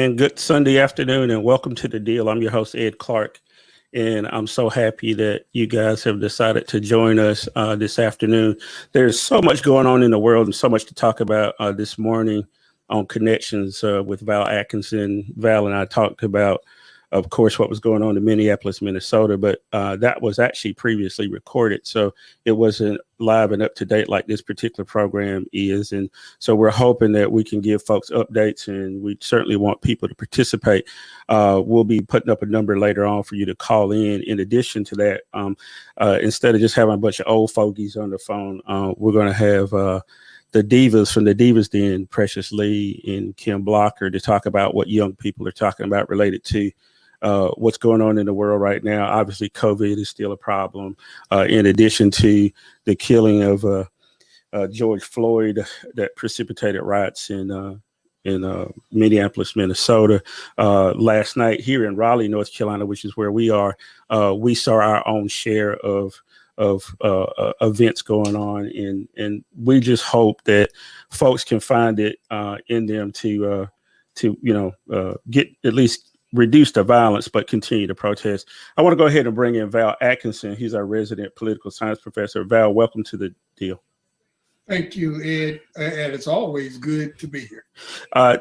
And good Sunday afternoon, and welcome to The Deal. I'm your host, Ed Clark, and I'm so happy that you guys have decided to join us this afternoon. There's so much going on in the world and so much to talk about this morning on Connections with Val Atkinson. Val and I talked about, of course, what was going on in Minneapolis, Minnesota, but that was actually previously recorded. So it wasn't live and up to date like this particular program is. And so we're hoping that we can give folks updates, and we certainly want people to participate. We'll be putting up a number later on for you to call in. In addition to that, instead of just having a bunch of old fogies on the phone, we're going to have the divas from the Divas Den, Precious Lee and Kim Blocker, to talk about what young people are talking about related to what's going on in the world right now. Obviously, COVID is still a problem. In addition to the killing of George Floyd that precipitated riots in Minneapolis, Minnesota. Last night here in Raleigh, North Carolina, which is where we are, we saw our own share of events going on, and we just hope that folks can find it in them to get at least reduce the violence, but continue to protest. I want to go ahead and bring in Val Atkinson. He's our resident political science professor. Val, welcome to The Deal. Thank you, Ed. And it's always good to be here.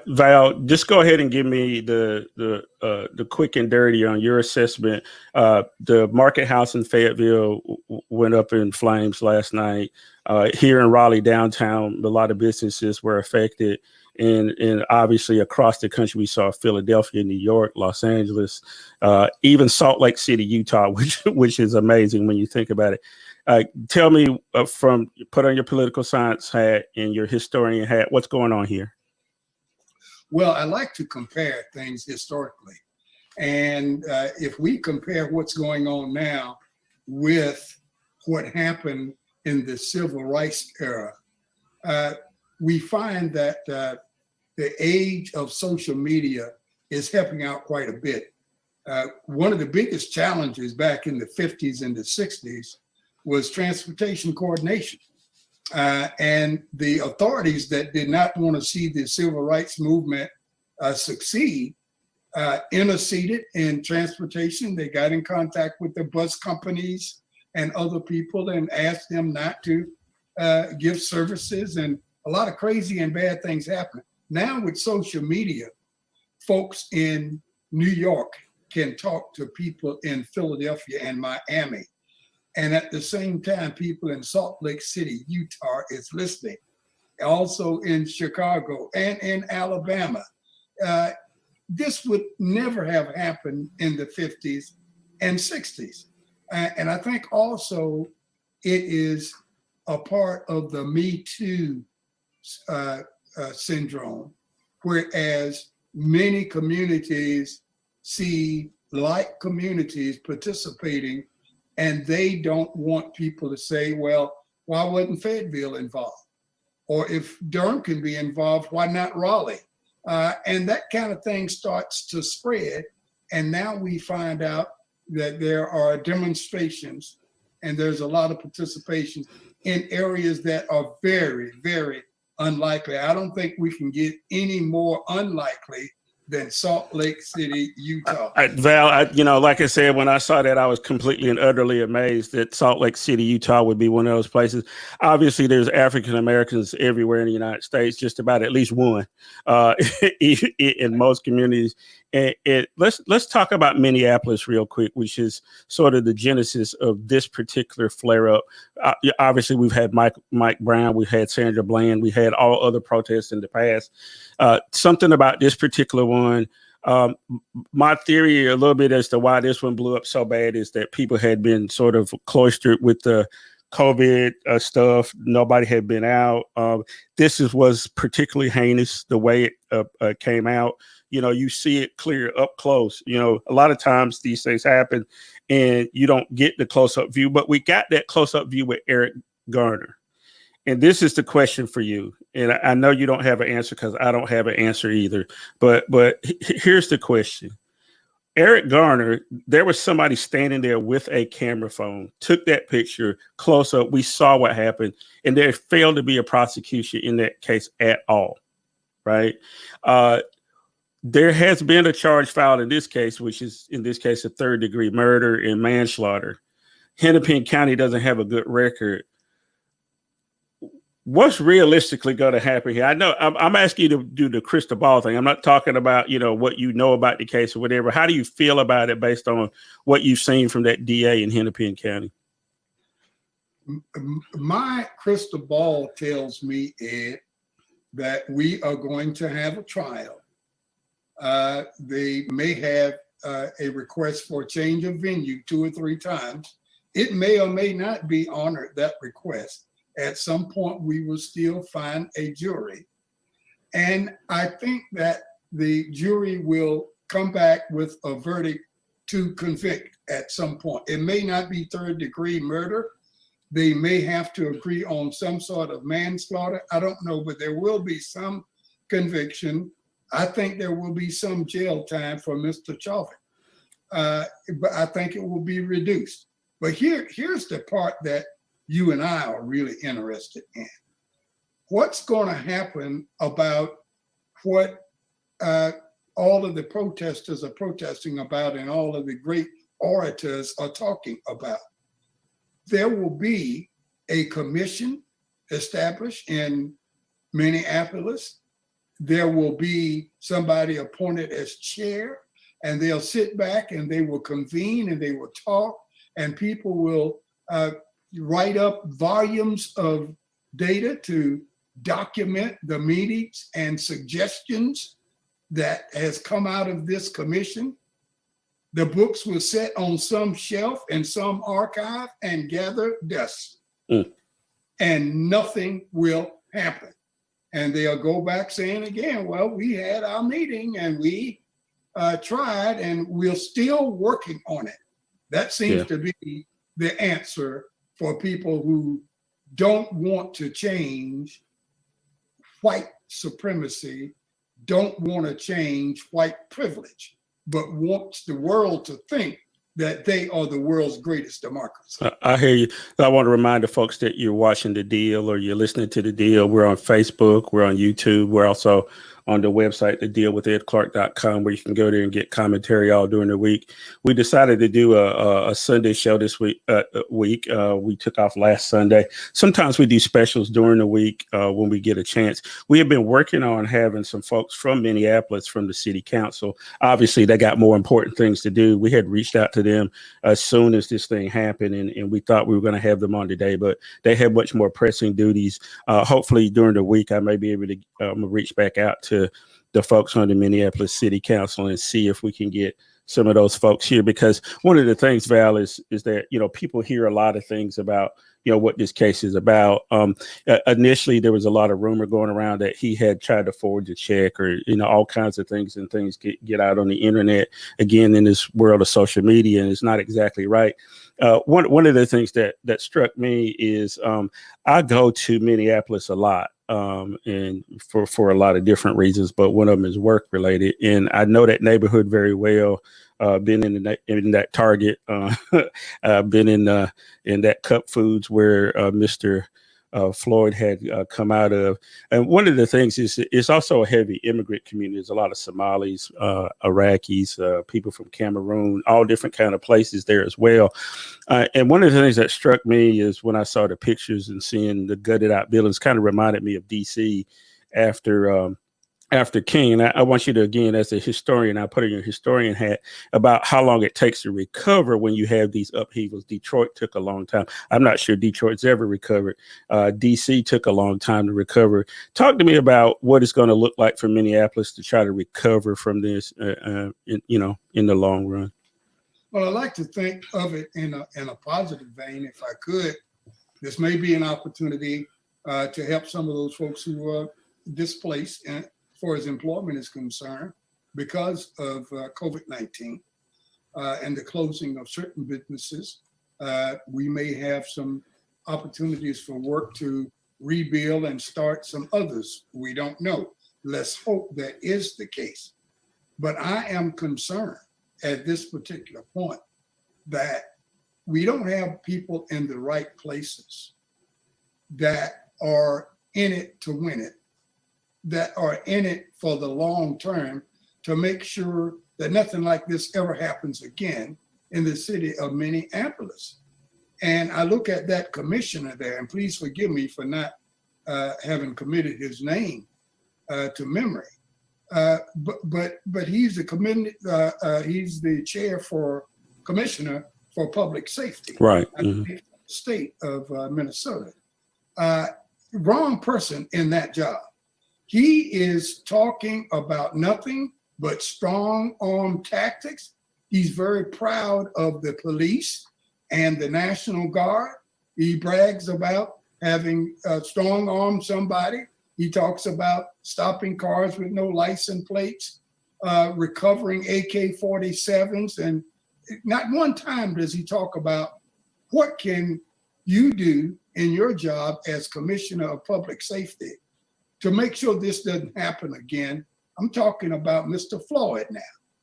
Val, just go ahead and give me the quick and dirty on your assessment. The Market House in Fayetteville went up in flames last night. Here in Raleigh downtown, a lot of businesses were affected. And obviously across the country, we saw Philadelphia, New York, Los Angeles, even Salt Lake City, Utah, which is amazing when you think about it. Tell me, put on your political science hat and your historian hat, what's going on here? Well, I like to compare things historically. And if we compare what's going on now with what happened in the civil rights era, we find that the age of social media is helping out quite a bit. One of the biggest challenges back in the 50s and the 60s was transportation coordination. And the authorities that did not want to see the civil rights movement succeed interceded in transportation. They got in contact with the bus companies and other people and asked them not to give services, and a lot of crazy and bad things happen. Now with social media, folks in New York can talk to people in Philadelphia and Miami. And at the same time, people in Salt Lake City, Utah is listening. Also in Chicago and in Alabama. This would never have happened in the 50s and 60s. And I think also it is a part of the Me Too syndrome, whereas many communities see like communities participating, and they don't want people to say, well, why wasn't Fayetteville involved? Or if Durham can be involved, why not Raleigh? And that kind of thing starts to spread. And now we find out that there are demonstrations and there's a lot of participation in areas that are very, very unlikely. I don't think we can get any more unlikely than Salt Lake City, Utah. Val, like I said, when I saw that, I was completely and utterly amazed that Salt Lake City, Utah would be one of those places. Obviously, there's African Americans everywhere in the United States, just about at least one in most communities. And let's talk about Minneapolis real quick, which is sort of the genesis of this particular flare up. Obviously, we've had Mike Brown, we've had Sandra Bland, we had all other protests in the past. Something about this particular one. My theory a little bit as to why this one blew up so bad is that people had been sort of cloistered with the COVID stuff. Nobody had been out. Was particularly heinous the way it came out. You know, you see it clear up close. You know, a lot of times these things happen and you don't get the close up view, but we got that close up view with Eric Garner. And this is the question for you. And I know you don't have an answer because I don't have an answer either. But here's the question. Eric Garner, there was somebody standing there with a camera phone, took that picture close up. We saw what happened, and there failed to be a prosecution in that case at all, right? There has been a charge filed in this case, which is in this case a third-degree murder and manslaughter. Hennepin County doesn't have a good record. What's realistically going to happen here? I know I'm asking you to do the crystal ball thing. I'm not talking about, you know, what you know about the case or whatever. How do you feel about it based on what you've seen from that DA in Hennepin County? My crystal ball tells me, Ed, that we are going to have a trial. They may have a request for a change of venue 2 or 3 times. It may or may not be honored, that request. At some point, we will still find a jury. And I think that the jury will come back with a verdict to convict at some point. It may not be third-degree murder. They may have to agree on some sort of manslaughter. I don't know, but there will be some conviction. I think there will be some jail time for Mr. Chauvin. But I think it will be reduced. But here's the part that you and I are really interested in. What's going to happen about what all of the protesters are protesting about and all of the great orators are talking about? There will be a commission established in Minneapolis. There will be somebody appointed as chair, and they'll sit back and they will convene and they will talk, and people will write up volumes of data to document the meetings and suggestions that has come out of this commission. The books will sit on some shelf in some archive and gather dust. And nothing will happen. And they'll go back saying again, well, we had our meeting and we tried and we're still working on it. That seems to be the answer for people who don't want to change white supremacy, don't want to change white privilege, but wants the world to think that they are the world's greatest democracy. I hear you. I want to remind the folks that you're watching The Deal or you're listening to The Deal. We're on Facebook. We're on YouTube. We're also on the website, thedealwithedclark.com, where you can go there and get commentary all during the week. We decided to do a Sunday show this week. We took off last Sunday. Sometimes we do specials during the week when we get a chance. We have been working on having some folks from Minneapolis from the city council. Obviously, they got more important things to do. We had reached out to them as soon as this thing happened, and we thought we were going to have them on today, but they have much more pressing duties. Hopefully, during the week, I may be able to reach back out to the folks on the Minneapolis City Council and see if we can get some of those folks here, because one of the things, Val, is that, you know, people hear a lot of things about, you know, what this case is about. Initially, there was a lot of rumor going around that he had tried to forge a check or, you know, all kinds of things, and things get out on the internet, again, in this world of social media, and it's not exactly right. One of the things that struck me is I go to Minneapolis a lot. And for a lot of different reasons, but one of them is work related. And I know that neighborhood very well. Been in that Target, been in that Cup Foods where Mr. Floyd had come out of. And one of the things is it's also a heavy immigrant community. There's a lot of Somalis, Iraqis, people from Cameroon, all different kind of places there as well. And one of the things that struck me is when I saw the pictures and seeing the gutted out buildings, kind of reminded me of DC after after King, and I want you to, again, as a historian, I put in your historian hat, about how long it takes to recover when you have these upheavals. Detroit took a long time. I'm not sure Detroit's ever recovered. DC took a long time to recover. Talk to me about what it's going to look like for Minneapolis to try to recover from this, in the long run. Well, I like to think of it in a positive vein. If I could, this may be an opportunity to help some of those folks who are displaced and far as employment is concerned because of COVID-19 and the closing of certain businesses. We may have some opportunities for work to rebuild and start some others. We don't know. Let's hope that is the case. But I am concerned at this particular point that we don't have people in the right places that are in it to win it, that are in it for the long term, to make sure that nothing like this ever happens again in the city of Minneapolis. And I look at that commissioner there, and please forgive me for not having committed his name to memory. But he's he's the chair for commissioner for public safety, right? State of Minnesota. Wrong person in that job. He is talking about nothing but strong arm tactics. He's very proud of the police and the National Guard. He brags about having strong arm somebody. He talks about stopping cars with no license plates, recovering AK-47s, and not one time does he talk about what can you do in your job as Commissioner of Public Safety to make sure this doesn't happen again. I'm talking about Mr. Floyd now.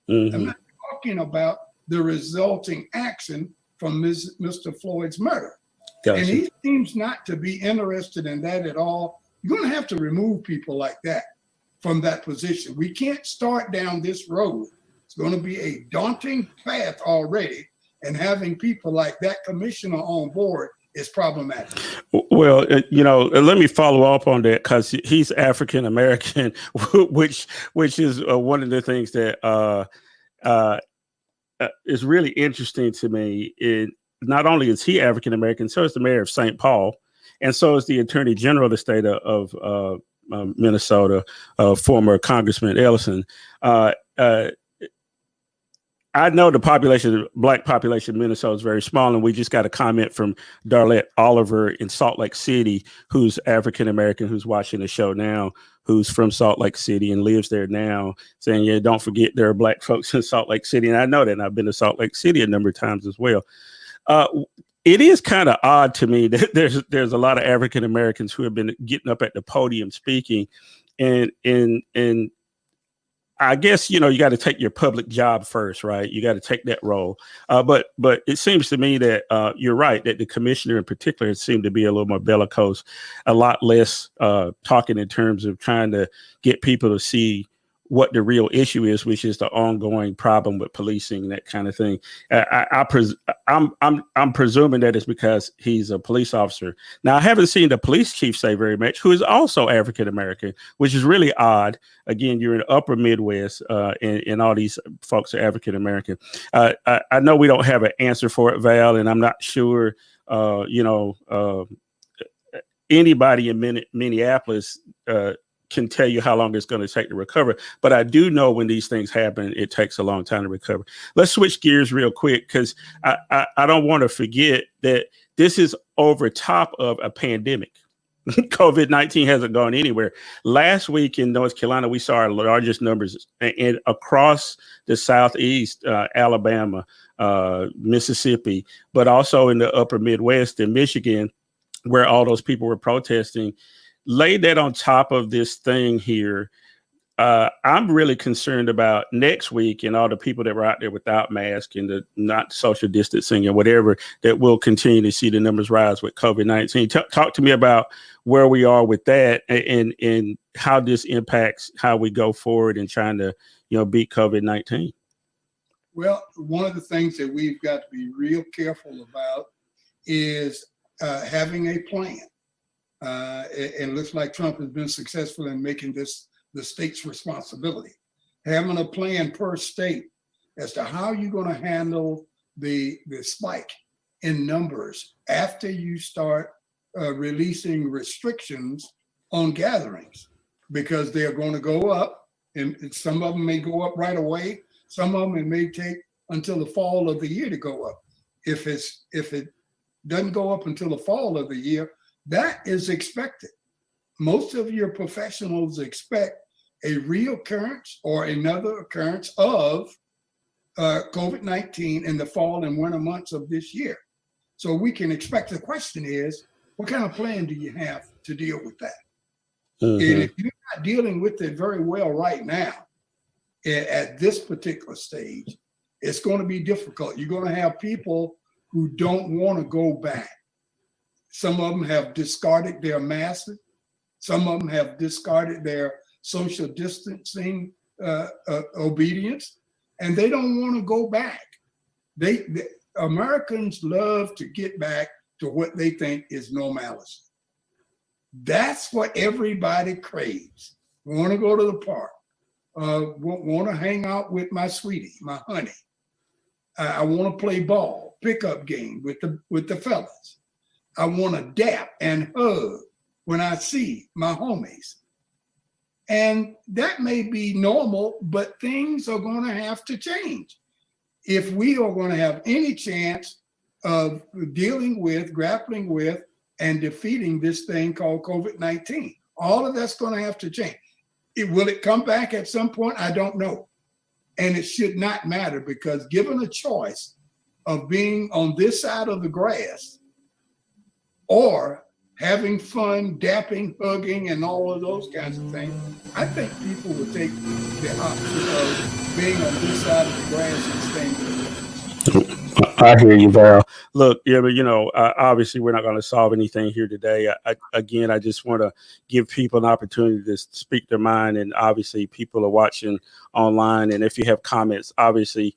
Mm-hmm. I'm not talking about the resulting action from Mr. Floyd's murder. Gotcha. And he seems not to be interested in that at all. You're going to have to remove people like that from that position. We can't start down this road. It's going to be a daunting path already, and having people like that commissioner on board is problematic. Well, let me follow up on that, because he's African American, which is one of the things that is really interesting to me. Not only is he African American, so is the mayor of St. Paul, and so is the Attorney General of the state of Minnesota, former Congressman Ellison. I know the Black population in Minnesota is very small, and we just got a comment from Darlette Oliver in Salt Lake City, who's African American, who's watching the show now, who's from Salt Lake City and lives there now, saying, "Yeah, don't forget there are Black folks in Salt Lake City." And I know that, and I've been to Salt Lake City a number of times as well. It is kind of odd to me that there's a lot of African Americans who have been getting up at the podium speaking, and I guess, you got to take your public job first, right? You got to take that role. But it seems to me that you're right, that the commissioner in particular seemed to be a little more bellicose, a lot less talking in terms of trying to get people to see what the real issue is, which is the ongoing problem with policing and that kind of thing. I'm presuming that it's because he's a police officer. Now, I haven't seen the police chief say very much, who is also African American, which is really odd. Again, you're in the upper Midwest, and all these folks are African American. I know we don't have an answer for it, Val, and I'm not sure, anybody in Minneapolis can tell you how long it's going to take to recover. But I do know when these things happen, it takes a long time to recover. Let's switch gears real quick, because I don't want to forget that this is over top of a pandemic. COVID-19 hasn't gone anywhere. Last week in North Carolina, we saw our largest numbers, and across the Southeast, Alabama, Mississippi, but also in the upper Midwest and Michigan, where all those people were protesting. Lay that on top of this thing here. I'm really concerned about next week and all the people that were out there without masks and the not social distancing and whatever, that we'll continue to see the numbers rise with COVID-19. Talk to me about where we are with that, and how this impacts how we go forward in trying to, beat COVID-19. Well, one of the things that we've got to be real careful about is having a plan. It looks like Trump has been successful in making this the state's responsibility. Having a plan per state as to how you're going to handle the spike in numbers after you start releasing restrictions on gatherings, because they're going to go up, and some of them may go up right away. Some of them it may take until the fall of the year to go up. If it doesn't go up until the fall of the year, that is expected. Most of your professionals expect a reoccurrence or another occurrence of COVID-19 in the fall and winter months of this year. So we can expect. The question is, what kind of plan do you have to deal with that? And if you're not dealing with it very well right now, at this particular stage, it's going to be difficult. You're going to have people who don't want to go back. Some of them have discarded their masks. Some of them have discarded their social distancing obedience, and they don't want to go back. Americans love to get back to what they think is normalcy. That's what everybody craves. Want to go to the park. Want to hang out with my sweetie, my honey. I want to play ball, pickup game with the fellas. I want to dap and hug when I see my homies. And that may be normal, but things are going to have to change if we are going to have any chance of dealing with, grappling with, and defeating this thing called COVID-19. All of that's going to have to change. Will it come back at some point? I don't know. And it should not matter, because given a choice of being on this side of the grass or having fun, dapping, hugging, and all of those kinds of things, I think people would take the option of being on this side of the grass and staying with. I hear you, Val. Look, yeah, but obviously we're not going to solve anything here today. I just want to give people an opportunity to speak their mind, and obviously people are watching online. And if you have comments, obviously,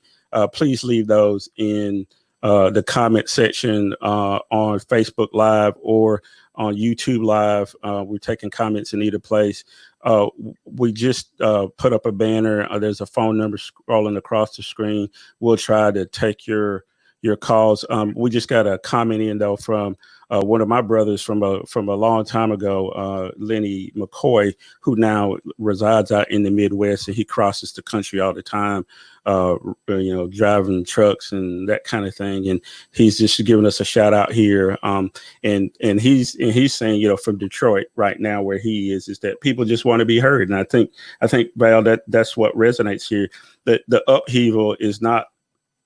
please leave those in the comment section on Facebook Live or on YouTube Live. We're taking comments in either place. We just put up a banner. There's a phone number scrolling across the screen. We'll try to take your calls. We just got a comment in though from one of my brothers from a long time ago, Lenny McCoy, who now resides out in the Midwest, and he crosses the country all the time, driving trucks and that kind of thing. And he's just giving us a shout out here. And he's saying, from Detroit right now, where he is that people just want to be heard. And I think Val, that's what resonates here. That the upheaval is not.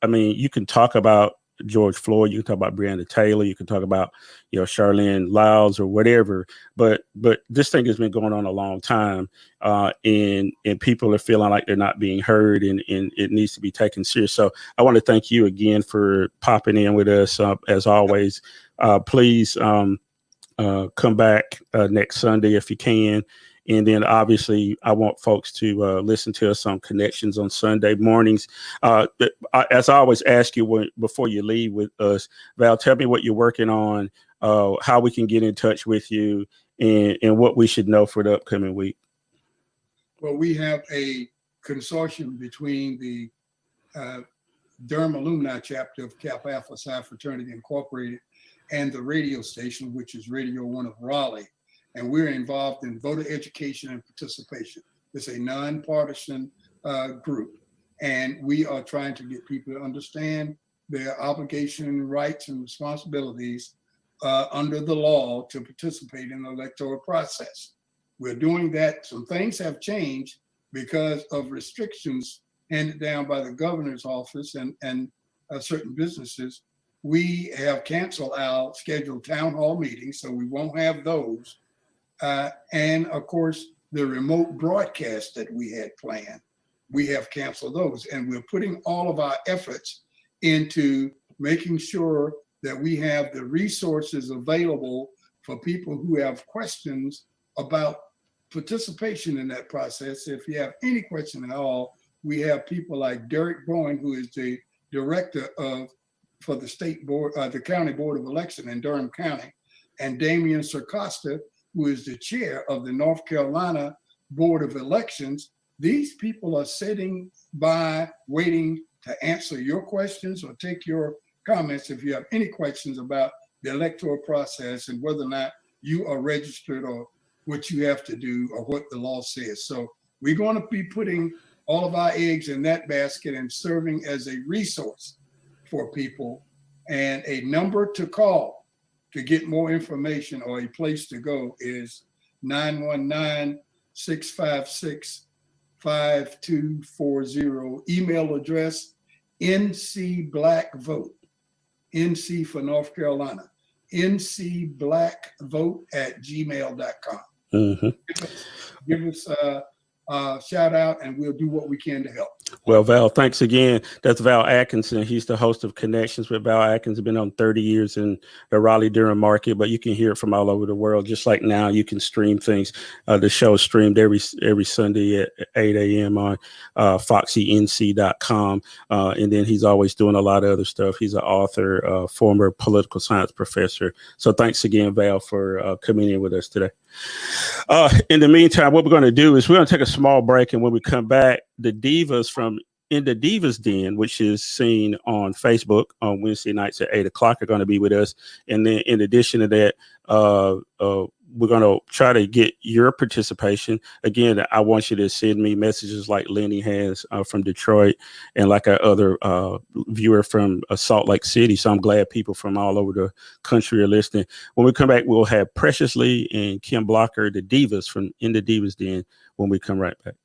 I mean, you can talk about George Floyd, you can talk about Breonna Taylor, you can talk about, Charlene Lyles or whatever, but this thing has been going on a long time, and people are feeling like they're not being heard, and it needs to be taken serious. So I want to thank you again for popping in with us. As always, please come back next Sunday if you can. And then obviously I want folks to listen to us on Connections on Sunday mornings. As I always ask you before you leave with us, Val, tell me what you're working on, how we can get in touch with you, and what we should know for the upcoming week. Well, we have a consortium between the Durham Alumni chapter of Kappa Alpha Psi Fraternity Incorporated and the radio station, which is Radio One of Raleigh. And we're involved in voter education and participation. It's a nonpartisan group. And we are trying to get people to understand their obligation, rights, and responsibilities under the law to participate in the electoral process. We're doing that. Some things have changed because of restrictions handed down by the governor's office and certain businesses. We have canceled our scheduled town hall meetings, so we won't have those. And of course, the remote broadcast that we had planned, we have canceled those. And we're putting all of our efforts into making sure that we have the resources available for people who have questions about participation in that process. If you have any question at all, we have people like Derek Bowen, who is the director for the state board, the county board of election in Durham County, and Damian Sircosta, who is the chair of the North Carolina Board of Elections, these people are sitting by waiting to answer your questions or take your comments if you have any questions about the electoral process and whether or not you are registered or what you have to do or what the law says. So we're going to be putting all of our eggs in that basket and serving as a resource for people, and a number to call to get more information or a place to go is 919-656-5240. Email address NCBlackVote, NC for North Carolina, ncblackvote@gmail.com. Mm-hmm. Give us a shout out and we'll do what we can to help. Well, Val, thanks again. That's Val Atkinson. He's the host of Connections with Val Atkinson. Been on 30 years in the Raleigh-Durham market, but you can hear it from all over the world. Just like now, you can stream things. The show is streamed every Sunday at 8 a.m. on foxync.com. And then he's always doing a lot of other stuff. He's an author, former political science professor. So thanks again, Val, for coming in with us today. In the meantime, what we're going to do is we're going to take a small break. And when we come back, the divas from In the Divas Den, which is seen on Facebook on Wednesday nights at 8 o'clock, are going to be with us. And then in addition to that, we're going to try to get your participation. Again, I want you to send me messages like Lenny has from Detroit and like our other viewer from Salt Lake City. So I'm glad people from all over the country are listening. When we come back, we'll have Precious Lee and Kim Blocker, the divas from In the Divas Den, when we come right back.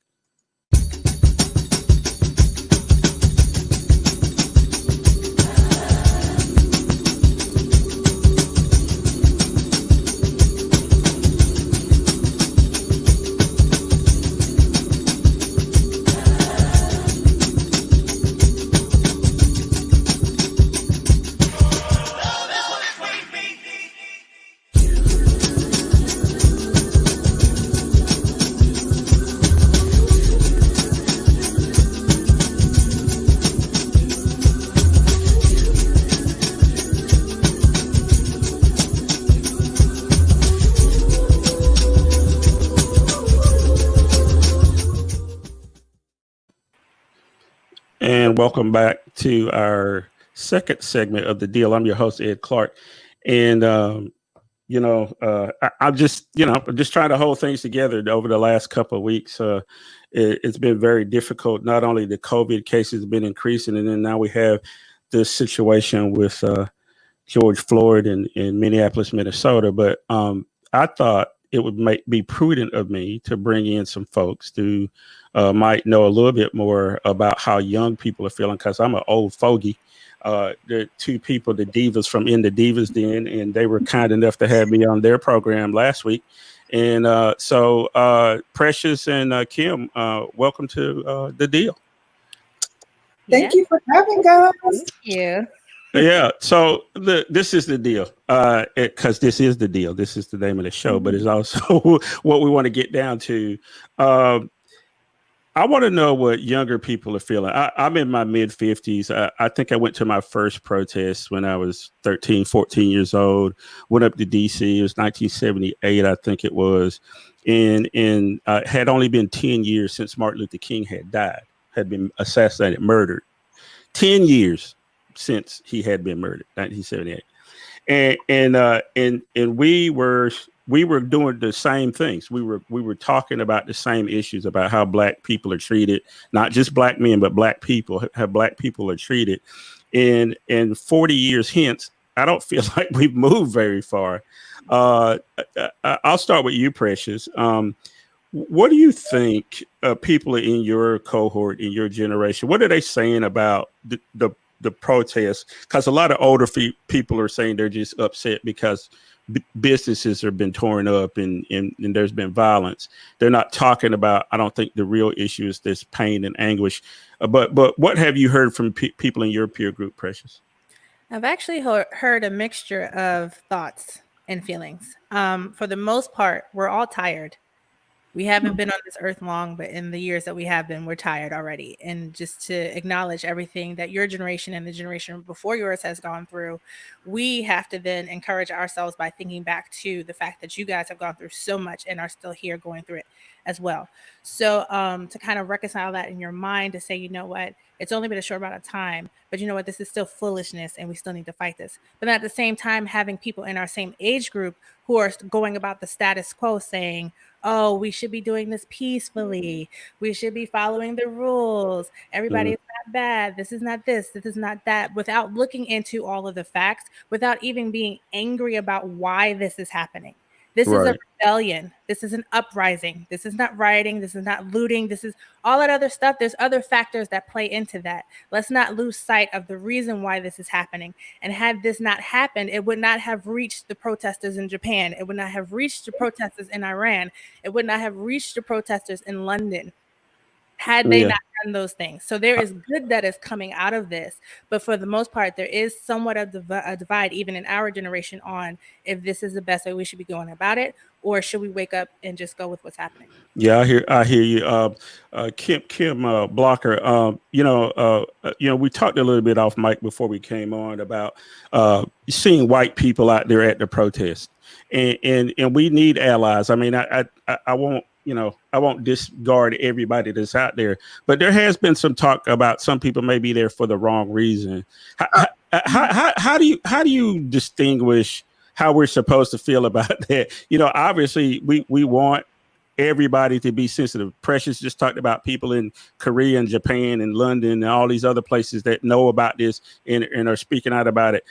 And welcome back to our second segment of the deal. I'm your host, Ed Clark. And, I'm just trying to hold things together over the last couple of weeks. It's been very difficult. Not only the COVID cases have been increasing, and then now we have this situation with George Floyd in Minneapolis, Minnesota. But I thought it would be prudent of me to bring in some folks who might know a little bit more about how young people are feeling, because I'm an old fogey. The two people, the divas from In the Divas Den, and they were kind enough to have me on their program last week. And so Precious and Kim, welcome to the deal. Thank you for having us. Thank you. Yeah. So this is the deal, because this is the deal. This is the name of the show, but it's also what we want to get down to. I want to know what younger people are feeling. I'm in my mid 50s. I think I went to my first protest when I was 13, 14 years old, went up to DC. It was 1978, I think it was. And had only been 10 years since Martin Luther King had died, had been assassinated, murdered. 10 years since he had been murdered, 1978. And we were doing the same things. We were talking about the same issues about how Black people are treated, not just Black men, but Black people, how Black people are treated. And 40 years hence, I don't feel like we've moved very far. I'll start with you, Precious. What do you think people in your cohort, in your generation, what are they saying about the protests? Because a lot of older people are saying they're just upset because businesses have been torn up and there's been violence. They're not talking about, I don't think the real issue is this pain and anguish. But what have you heard from people in your peer group, Precious? I've actually heard a mixture of thoughts and feelings. For the most part, we're all tired. We haven't been on this earth long, but in the years that we have been, we're tired already. And just to acknowledge everything that your generation and the generation before yours has gone through, we have to then encourage ourselves by thinking back to the fact that you guys have gone through so much and are still here going through it. as well. So to kind of reconcile that in your mind, to say, you know what, it's only been a short amount of time, but you know what, this is still foolishness and we still need to fight this. But at the same time, having people in our same age group who are going about the status quo saying, oh, we should be doing this peacefully. We should be following the rules. Everybody is not bad. This is not this. This is not that. Without looking into all of the facts, without even being angry about why this is happening. This is a rebellion. This is an uprising. This is not rioting. This is not looting. This is all that other stuff. There's other factors that play into that. Let's not lose sight of the reason why this is happening. And had this not happened, it would not have reached the protesters in Japan. It would not have reached the protesters in Iran. It would not have reached the protesters in London had they not done those things. So there is good that is coming out of this. But for the most part, there is somewhat of a divide, even in our generation, on if this is the best way we should be going about it, or should we wake up and just go with what's happening? Yeah, I hear you. Kim Blocker, we talked a little bit off mic before we came on about seeing white people out there at the protest. And we need allies. I mean, I won't, I won't discard everybody that's out there, but there has been some talk about some people may be there for the wrong reason. How do you distinguish how we're supposed to feel about that? Obviously we want everybody to be sensitive. Precious just talked about people in Korea and Japan and London and all these other places that know about this and are speaking out about it.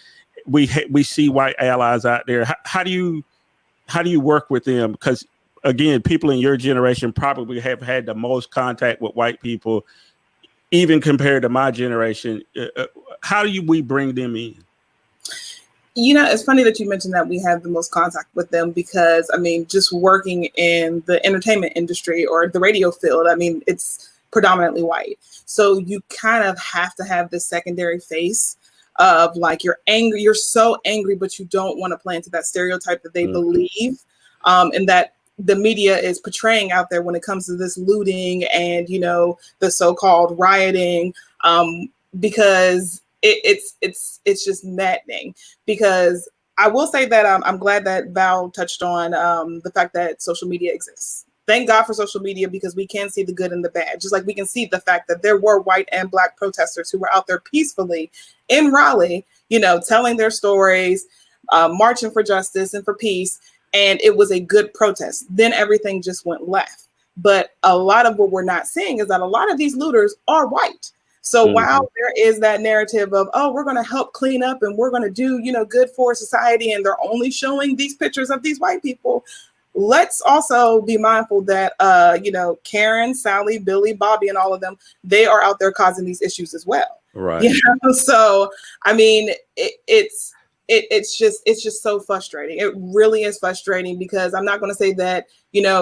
We see white allies out there. How do you work with them? Because again, people in your generation probably have had the most contact with white people, even compared to my generation. How do we bring them in? It's funny that you mentioned that we have the most contact with them because, just working in the entertainment industry or the radio field, it's predominantly white. So you kind of have to have this secondary face of like, you're angry, you're so angry, but you don't want to play into that stereotype that they believe, and that the media is portraying out there when it comes to this looting and, the so-called rioting, because it's just maddening. Because I will say that I'm glad that Val touched on the fact that social media exists. Thank God for social media, because we can see the good and the bad. Just like we can see the fact that there were white and black protesters who were out there peacefully in Raleigh, telling their stories, marching for justice and for peace. And it was a good protest. Then everything just went left. But a lot of what we're not seeing is that a lot of these looters are white. So while there is that narrative of, oh, we're going to help clean up and we're going to do, good for society, and they're only showing these pictures of these white people, let's also be mindful that, Karen, Sally, Billy, Bobby, and all of them, they are out there causing these issues as well. Right. So, it's just so frustrating. It really is frustrating, because I'm not going to say that,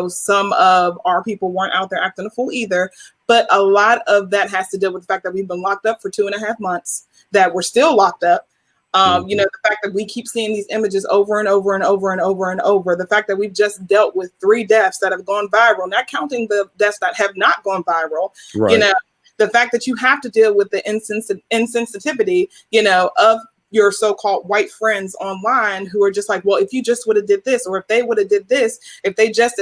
some of our people weren't out there acting a fool either, but a lot of that has to deal with the fact that we've been locked up for 2.5 months, that we're still locked up. The fact that we keep seeing these images over and over and over and over and over, the fact that we've just dealt with 3 deaths that have gone viral, not counting the deaths that have not gone viral, right. The fact that you have to deal with the insensitivity, of your so-called white friends online who are just like, well, if you just would have did this, or if they would have did this, if they just,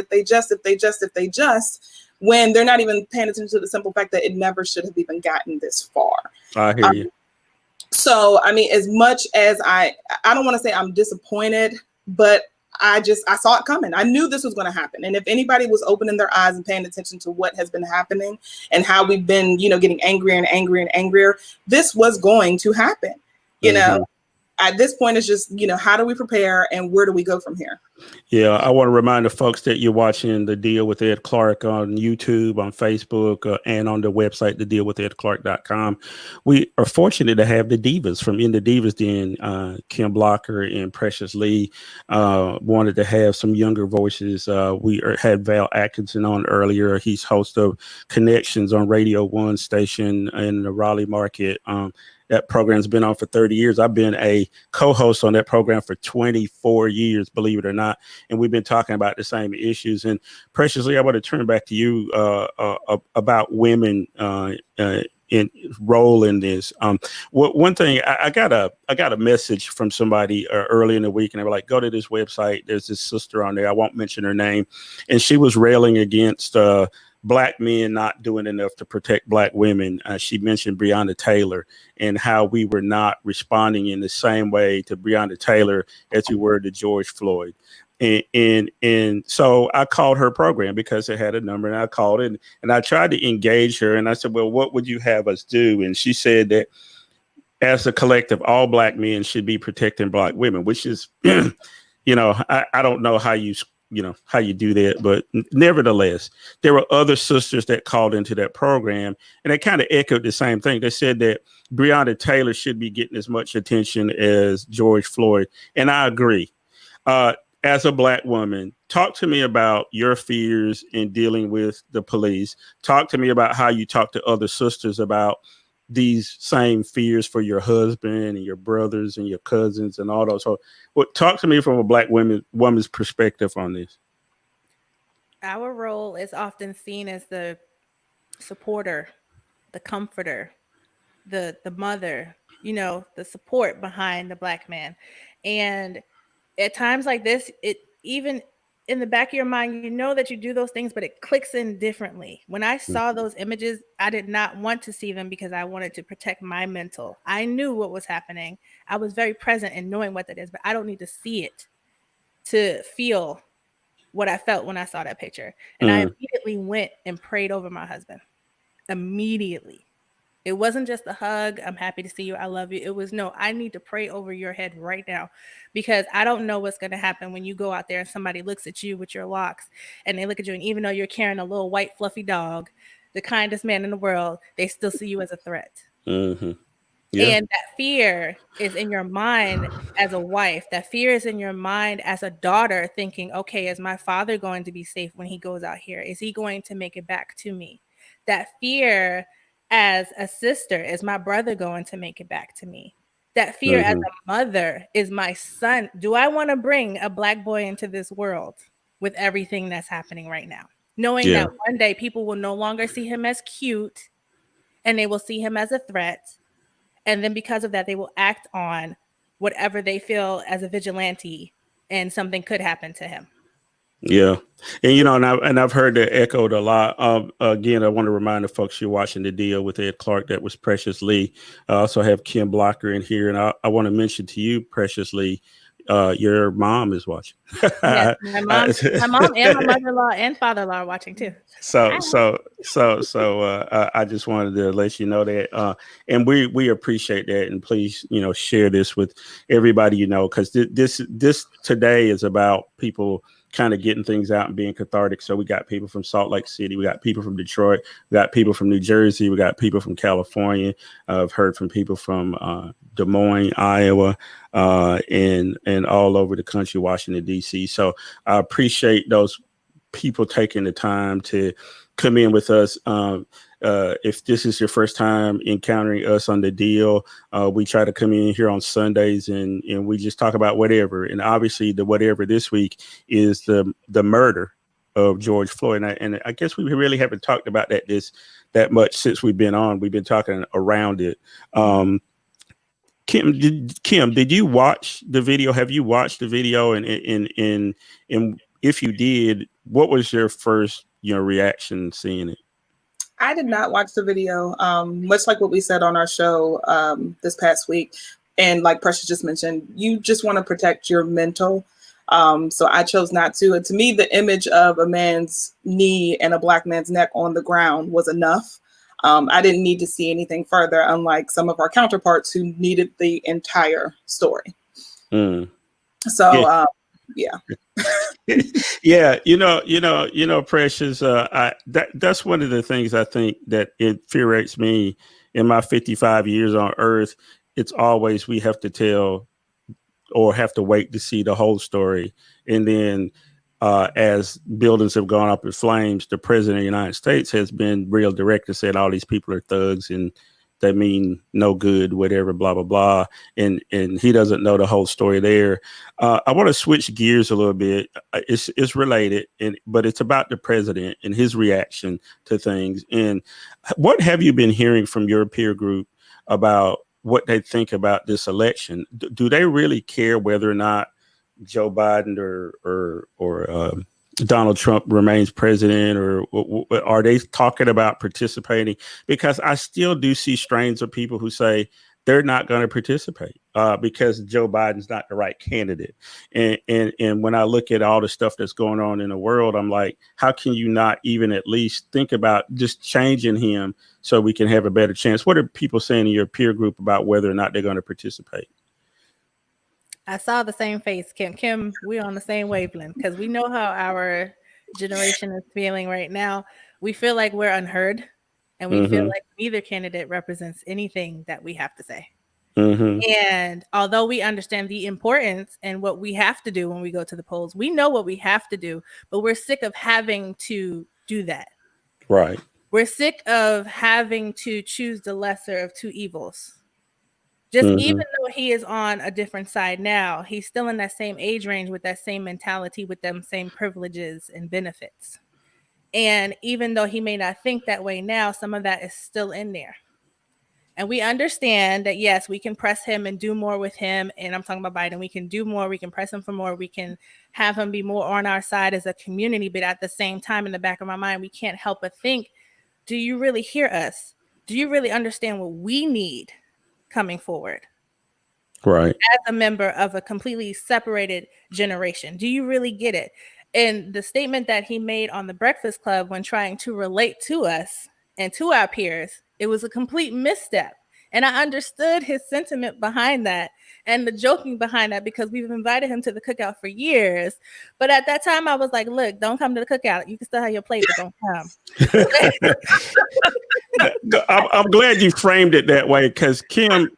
when they're not even paying attention to the simple fact that it never should have even gotten this far. I hear you. So, as much as I don't want to say I'm disappointed, but I saw it coming. I knew this was going to happen. And if anybody was opening their eyes and paying attention to what has been happening and how we've been, getting angrier and angrier and angrier, this was going to happen. At this point, it's just, how do we prepare and where do we go from here? Yeah, I want to remind the folks that you're watching The Deal with Ed Clark on YouTube, on Facebook, and on the website, thedealwithedclark.com. We are fortunate to have the divas from In the Divas Den, Kim Blocker and Precious Lee. Wanted to have some younger voices. We had Val Atkinson on earlier. He's host of Connections on Radio 1 station in the Raleigh market. That program's been on for 30 years. I've been a co-host on that program for 24 years, believe it or not. And we've been talking about the same issues. And Preciously, I want to turn back to you about women in role in this. One thing I got a message from somebody early in the week, and they were like, "Go to this website. There's this sister on there. I won't mention her name," and she was railing against Black men not doing enough to protect Black women. She mentioned Breonna Taylor and how we were not responding in the same way to Breonna Taylor as we were to George Floyd. And so I called her program because it had a number, and I called it and I tried to engage her, and I said, "Well, what would you have us do?" And she said that as a collective, all Black men should be protecting Black women, which is, I don't know how you do that, but nevertheless, there were other sisters that called into that program, and they kind of echoed the same thing. They said that Breonna Taylor should be getting as much attention as George Floyd, and I agree. As a Black woman, talk to me about your fears in dealing with the police. Talk to me about how you talk to other sisters about these same fears for your husband and your brothers and your cousins and all those. So, talk to me from a Black woman's perspective on this. Our role is often seen as the supporter, the comforter, the mother, the support behind the Black man. And at times like this, it even in the back of your mind, that you do those things, but it clicks in differently. When I saw those images, I did not want to see them because I wanted to protect my mental. I knew what was happening. I was very present in knowing what that is, but I don't need to see it to feel what I felt when I saw that picture. And I immediately went and prayed over my husband. Immediately. It wasn't just a hug. I'm happy to see you. I love you. It was, no, I need to pray over your head right now, because I don't know what's going to happen when you go out there and somebody looks at you with your locks and they look at you. And even though you're carrying a little white fluffy dog, the kindest man in the world, they still see you as a threat. Mm-hmm. Yeah. And that fear is in your mind as a wife. That fear is in your mind as a daughter, thinking, okay, is my father going to be safe when he goes out here? Is he going to make it back to me? That fear as a sister, is my brother going to make it back to me? That fear as a mother, is my son, do I want to bring a Black boy into this world with everything that's happening right now? Knowing that one day people will no longer see him as cute and they will see him as a threat. And then because of that, they will act on whatever they feel as a vigilante, and something could happen to him. Yeah. And I've heard that echoed a lot. Again, I want to remind the folks you're watching The Deal with Ed Clark. That was Precious Lee. I also have Kim Blocker in here. And I want to mention to you, Precious Lee, your mom is watching. Yes, my mom and my mother-in-law and father-in-law are watching too. So I just wanted to let you know that, and we appreciate that, and please, share this with everybody, because this today is about people kind of getting things out and being cathartic. So we got people from Salt Lake City, we got people from Detroit, we got people from New Jersey, we got people from California. I've heard from people from Des Moines, Iowa, and all over the country, Washington, D.C. So I appreciate those people taking the time to come in with us. If this is your first time encountering us on The Deal, we try to come in here on Sundays and we just talk about whatever. And obviously the whatever this week is the murder of George Floyd. And I guess we really haven't talked about that much since we've been on. We've been talking around it. Kim, did you watch the video? Have you watched the video? And if you did, what was your first reaction seeing it? I did not watch the video, much like what we said on our show this past week. And like Precious just mentioned, you just want to protect your mental. So I chose not to. And to me, the image of a man's knee and a Black man's neck on the ground was enough. I didn't need to see anything further, unlike some of our counterparts who needed the entire story. So, yeah. Yeah, Precious, that's one of the things I think that infuriates me in my 55 years on earth. It's always we have to tell or have to wait to see the whole story. And then as buildings have gone up in flames, the president of the United States has been real direct and said all these people are thugs and they mean no good, whatever, blah, blah, blah. And he doesn't know the whole story there. I want to switch gears a little bit. It's related, but it's about the president and his reaction to things. And what have you been hearing from your peer group about what they think about this election? Do they really care whether or not Joe Biden or Donald Trump remains president, or are they talking about participating? Because I still do see strains of people who say they're not going to participate because Joe Biden's not the right candidate. And when I look at all the stuff that's going on in the world, I'm like, how can you not even at least think about just changing him so we can have a better chance? What are people saying in your peer group about whether or not they're going to participate? I saw the same face, Kim. Kim, we're on the same wavelength because we know how our generation is feeling right now. We feel like we're unheard, and we feel like neither candidate represents anything that we have to say. And although we understand the importance and what we have to do when we go to the polls, we know what we have to do, but we're sick of having to do that. Right. We're sick of having to choose the lesser of two evils. Just even though he is on a different side now, he's still in that same age range with that same mentality, with them same privileges and benefits. And even though he may not think that way now, some of that is still in there. And we understand that, yes, we can press him and do more with him. And I'm talking about Biden. We can do more. We can press him for more. We can have him be more on our side as a community. But at the same time, in the back of my mind, we can't help but think, do you really hear us? Do you really understand what we need coming forward? Right. As a member of a completely separated generation. Do you really get it? And the statement that he made on the Breakfast Club when trying to relate to us and to our peers, it was a complete misstep. And I understood his sentiment behind that and the joking behind that, because we've invited him to the cookout for years. But at that time, I was like, look, don't come to the cookout. You can still have your plate, but don't come. I'm glad you framed it that way, because Kim,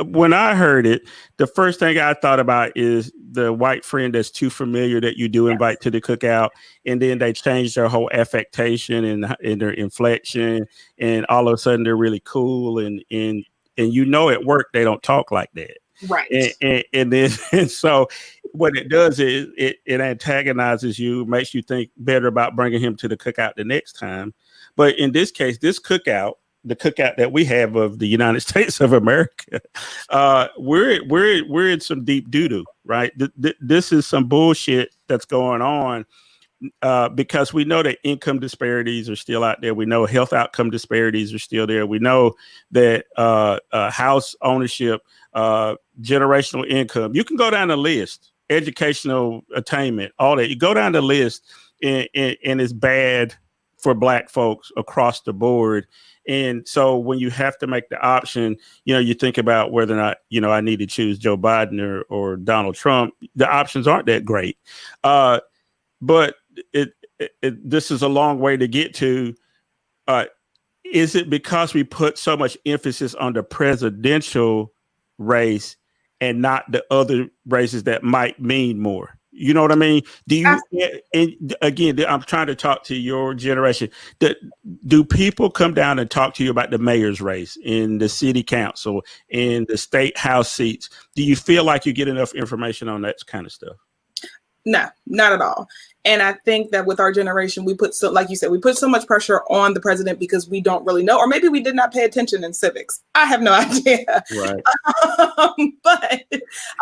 when I heard it, the first thing I thought about is the white friend that's too familiar that you do invite to the cookout, and then they change their whole affectation and their inflection, and all of a sudden they're really cool, and you know at work they don't talk like that. Right. And so what it does is it antagonizes you, makes you think better about bringing him to the cookout the next time. But in this case, this cookout, the cookout that we have of the United States of America, we're in some deep doo-doo, right? This is some bullshit that's going on because we know that income disparities are still out there. We know health outcome disparities are still there. We know that house ownership, generational income, you can go down the list, educational attainment, all that. You go down the list and it's bad for Black folks across the board. And so when you have to make the option, you think about whether or not, I need to choose Joe Biden or Donald Trump. The options aren't that great. But this is a long way to get to. Is it because we put so much emphasis on the presidential race and not the other races that might mean more? You know what I mean? Do you? And again, I'm trying to talk to your generation. Do people come down and talk to you about the mayor's race in the city council and the state house seats? Do you feel like you get enough information on that kind of stuff? No, not at all. And I think that with our generation, we put like you said, we put so much pressure on the president because we don't really know, or maybe we did not pay attention in civics. I have no idea. Right. But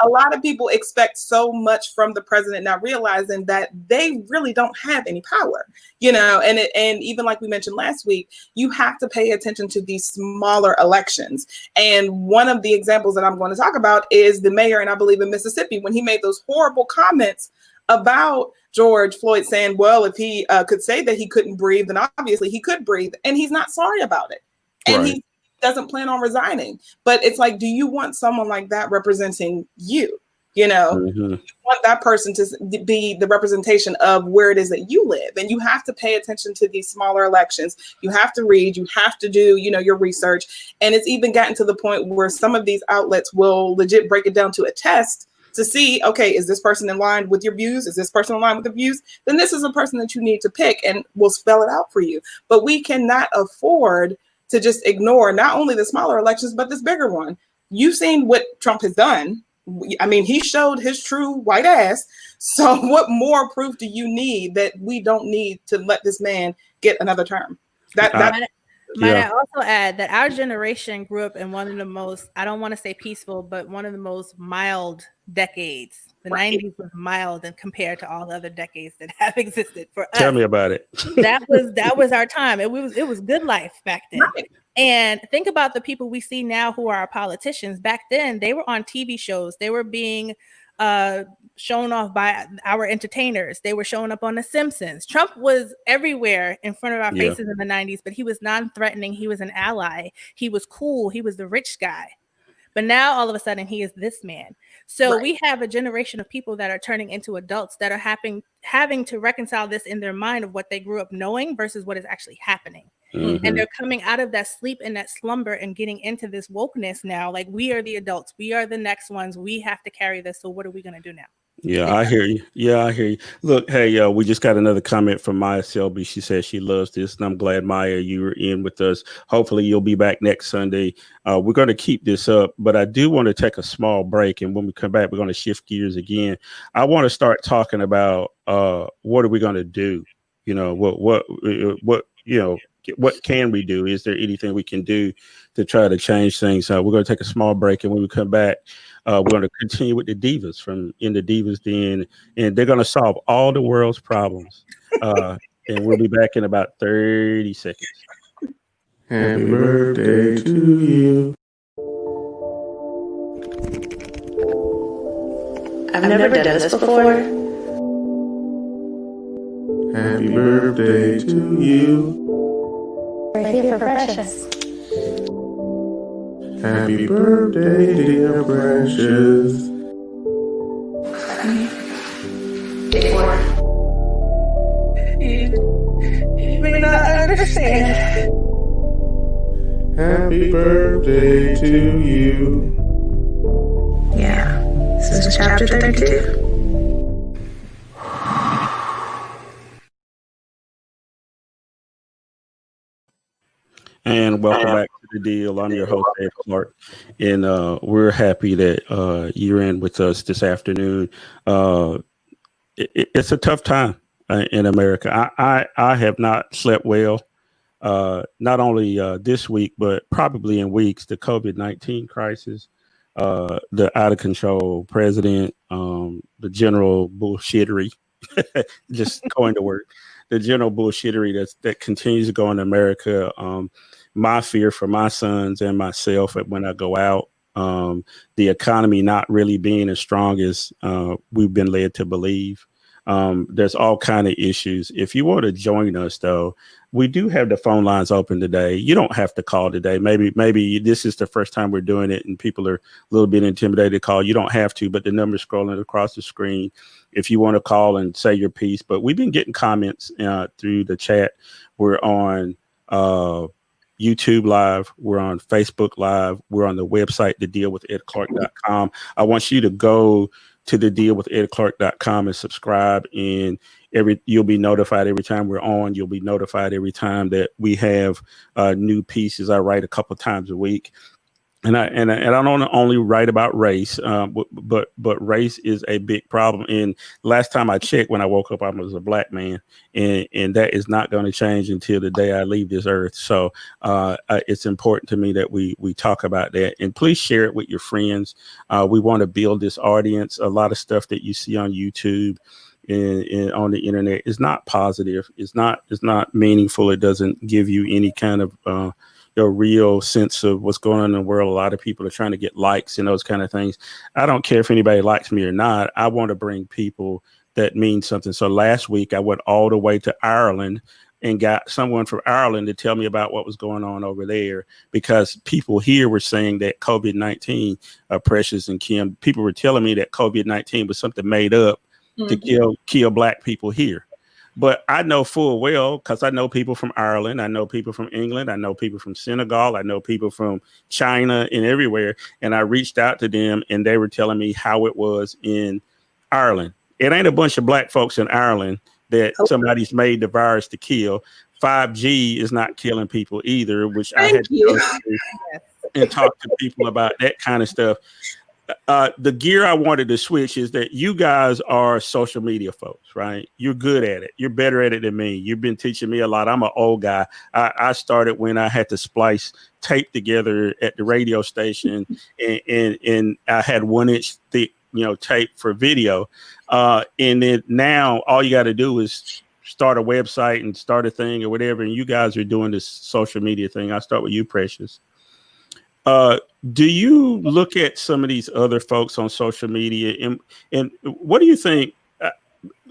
a lot of people expect so much from the president, not realizing that they really don't have any power, and even like we mentioned last week, you have to pay attention to these smaller elections. And one of the examples that I'm going to talk about is the mayor, and I believe in Mississippi, when he made those horrible comments about George Floyd, saying, well, if he could say that he couldn't breathe, then obviously he could breathe, and he's not sorry about it. And he doesn't plan on resigning. But it's like, do you want someone like that representing you? You want that person to be the representation of where it is that you live. And you have to pay attention to these smaller elections. You have to read, you have to do, your research. And it's even gotten to the point where some of these outlets will legit break it down to a test to see, okay, is this person in line with your views? Is this person in line with the views? Then this is a person that you need to pick, and we'll spell it out for you. But we cannot afford to just ignore not only the smaller elections, but this bigger one. You've seen what Trump has done. I mean, he showed his true white ass. So what more proof do you need that we don't need to let this man get another term? Might I also add that our generation grew up in one of the most, I don't want to say peaceful, but one of the most mild decades. The 90s was mild and compared to all the other decades that have existed for us. Tell me about it. That was our time. It was good life back then. Right. And think about the people we see now who are our politicians. Back then, they were on TV shows. They were being shown off by our entertainers. They were showing up on The Simpsons. Trump was everywhere in front of our faces in the 90s, but he was non-threatening. He was an ally. He was cool. He was the rich guy. But now all of a sudden he is this man. So we have a generation of people that are turning into adults that are having to reconcile this in their mind of what they grew up knowing versus what is actually happening. Mm-hmm. And they're coming out of that sleep and that slumber and getting into this wokeness now. Like, we are the adults. We are the next ones. We have to carry this. So what are we going to do now? Yeah, I hear you. Yeah, I hear you. Look, hey, we just got another comment from Maya Selby. She says she loves this, and I'm glad, Maya, you were in with us. Hopefully you'll be back next Sunday. We're going to keep this up, but I do want to take a small break, and when we come back, we're going to shift gears again. I want to start talking about what are we going to do? You know, what can we do? Is there anything we can do to try to change things? We're going to take a small break, and when we come back, we're going to continue with the Divas from In the Divas Den, and they're going to solve all the world's problems. And we'll be back in about 30 seconds. Happy birthday to you. I've never done this before. Happy birthday to you. Right here for Precious. Happy birthday, dear Precious. Day 4. You may not understand. Happy birthday to you. Yeah, this is chapter 32. And welcome back to The Deal. I'm your host, Ed Clark, and we're happy that you're in with us this afternoon. It's a tough time in America. I have not slept well, not only this week, but probably in weeks. The COVID-19 crisis, the out of control president, the general bullshittery, just going to work. The general bullshittery that continues to go in America. My fear for my sons and myself when I go out, the economy not really being as strong as we've been led to believe. There's all kind of issues. If you want to join us, though, we do have the phone lines open today. You don't have to call today. Maybe this is the first time we're doing it and people are a little bit intimidated to call. You don't have to, but the number's scrolling across the screen if you want to call and say your piece. But we've been getting comments through the chat. We're on YouTube Live. We're on Facebook Live. We're on the website, thedealwithedclark.com. I want you to go to thedealwithedclark.com and subscribe, and you'll be notified every time we're on. You'll be notified every time that we have new pieces. I write a couple times a week. And I don't only write about race, but race is a big problem. And last time I checked, when I woke up, I was a black man, and that is not going to change until the day I leave this earth. So it's important to me that we talk about that. And please share it with your friends. We want to build this audience. A lot of stuff that you see on YouTube and on the internet is not positive. It's not meaningful. It doesn't give you any kind of a real sense of what's going on in the world. A lot of people are trying to get likes and those kind of things. I don't care if anybody likes me or not. I want to bring people that mean something. So last week I went all the way to Ireland and got someone from Ireland to tell me about what was going on over there, because people here were saying that COVID-19, Precious and Kim, people were telling me that COVID-19 was something made up to kill black people here. But I know full well, because I know people from Ireland, I know people from England, I know people from Senegal, I know people from China and everywhere. And I reached out to them and they were telling me how it was in Ireland. It ain't a bunch of black folks in Ireland that somebody's made the virus to kill. 5G is not killing people either, which I Thank had to you. go through and talk to people about that kind of stuff. The gear I wanted to switch is that you guys are social media folks, right? You're good at it. You're better at it than me. You've been teaching me a lot. I'm an old guy. I started when I had to splice tape together at the radio station, and I had 1-inch thick, tape for video. And then now all you got to do is start a website and start a thing or whatever. And you guys are doing this social media thing. I'll start with you, Precious. Do you look at some of these other folks on social media and what do you think?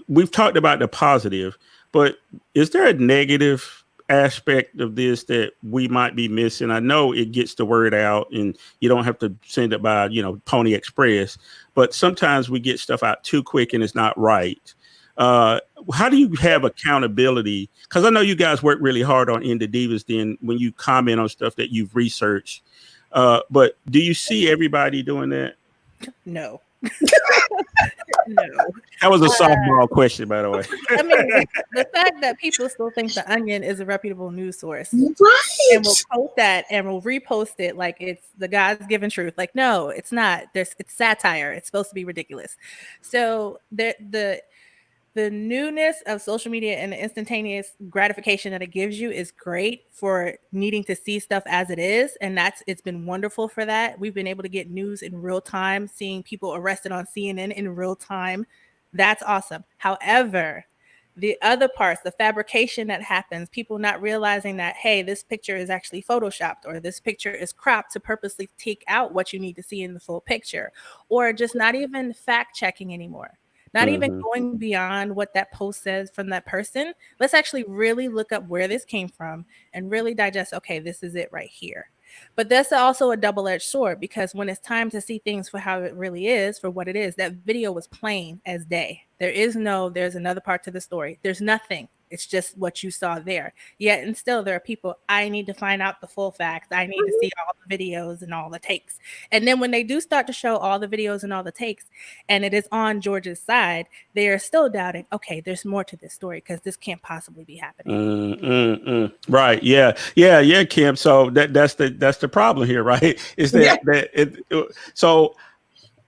We've talked about the positive, but is there a negative aspect of this that we might be missing? I know it gets the word out and you don't have to send it by, Pony Express, but sometimes we get stuff out too quick and it's not right. How do you have accountability? Because I know you guys work really hard on In the Divas Den when you comment on stuff that you've researched. But do you see everybody doing that? No. No. That was a softball question, by the way. I mean, the fact that people still think The Onion is a reputable news source Right. and will post that and will repost it like it's the God's given truth. Like, no, it's not. It's satire. It's supposed to be ridiculous. So the newness of social media and the instantaneous gratification that it gives you is great for needing to see stuff as it is. And it's been wonderful for that. We've been able to get news in real time, seeing people arrested on CNN in real time. That's awesome. However, the other parts, the fabrication that happens, people not realizing that, hey, this picture is actually photoshopped or this picture is cropped to purposely take out what you need to see in the full picture, or just not even fact checking anymore. Not even going beyond what that post says from that person. Let's actually really look up where this came from and really digest, okay, this is it right here. But that's also a double-edged sword, because when it's time to see things for how it really is, for what it is, that video was plain as day. There's another part to the story. There's nothing. It's just what you saw there. Yet and still there are people, I need to find out the full facts. I need to see all the videos and all the takes. And then when they do start to show all the videos and all the takes, and it is on George's side, they are still doubting, okay, there's more to this story because this can't possibly be happening. Right. Yeah, Kim. So that's the problem here, right? Is that so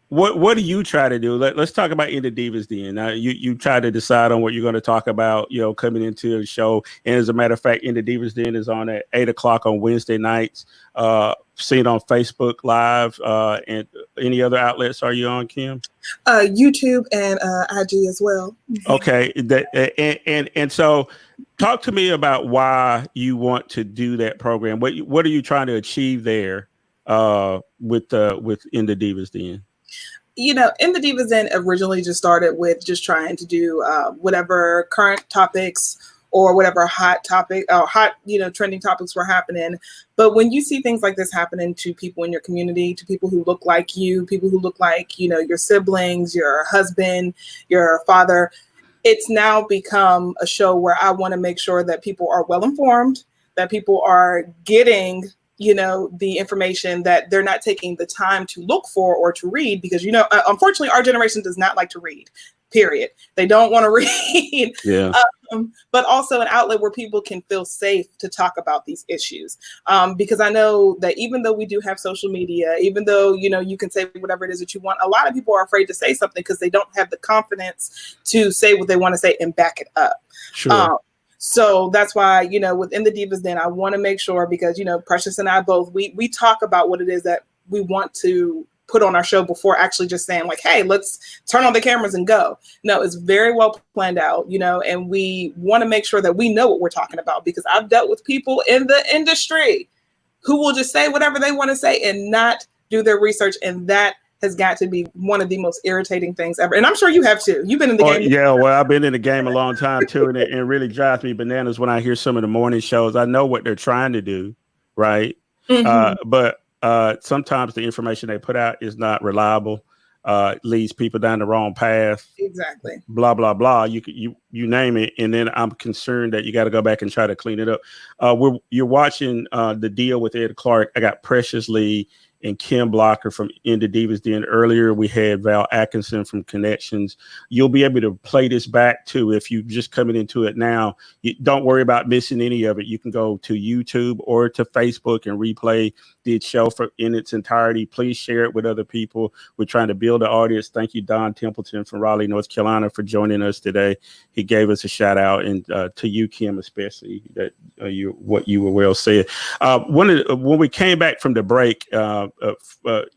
what do you try to do? Let's talk about In the Divas Den. Now, you try to decide on what you're going to talk about, coming into the show. And as a matter of fact, In the Divas Den is on at 8:00 on Wednesday nights. Seen on Facebook Live and any other outlets are you on, Kim? YouTube and IG as well. Okay. And so talk to me about why you want to do that program. What are you trying to achieve there with In the Divas Den? In the Divas Den originally just started with just trying to do whatever current topics or whatever hot topic or hot, trending topics were happening. But when you see things like this happening to people in your community, to people who look like you, people who look like, your siblings, your husband, your father, it's now become a show where I want to make sure that people are well informed, that people are getting the information that they're not taking the time to look for or to read, because, unfortunately, our generation does not like to read, period. They don't want to read. Yeah. But also an outlet where people can feel safe to talk about these issues. Because I know that even though we do have social media, even though, you can say whatever it is that you want, a lot of people are afraid to say something because they don't have the confidence to say what they want to say and back it up. Sure. So that's why, within the Divas Den, I want to make sure, because, Precious and I both, we talk about what it is that we want to put on our show before actually just saying like, hey, let's turn on the cameras and go. No, it's very well planned out, and we want to make sure that we know what we're talking about, because I've dealt with people in the industry who will just say whatever they want to say and not do their research. And that has got to be one of the most irritating things ever. And I'm sure you have too. You've been in the game. Yeah, well, I've been in the game a long time too. And it really drives me bananas when I hear some of the morning shows. I know what they're trying to do, right? But sometimes the information they put out is not reliable, leads people down the wrong path. Exactly. Blah, blah, blah. You name it. And then I'm concerned that you got to go back and try to clean it up. You're watching The Deal with Ed Clark. I got Precious Lee and Kim Blocker from Into Divas Den. Earlier, we had Val Atkinson from Connections. You'll be able to play this back too if you're just coming into it now. Don't worry about missing any of it. You can go to YouTube or to Facebook and replay the show in its entirety. Please share it with other people. We're trying to build an audience. Thank you, Don Templeton from Raleigh, North Carolina, for joining us today. He gave us a shout out, and to you, Kim, especially that what you were well said. When we came back from the break,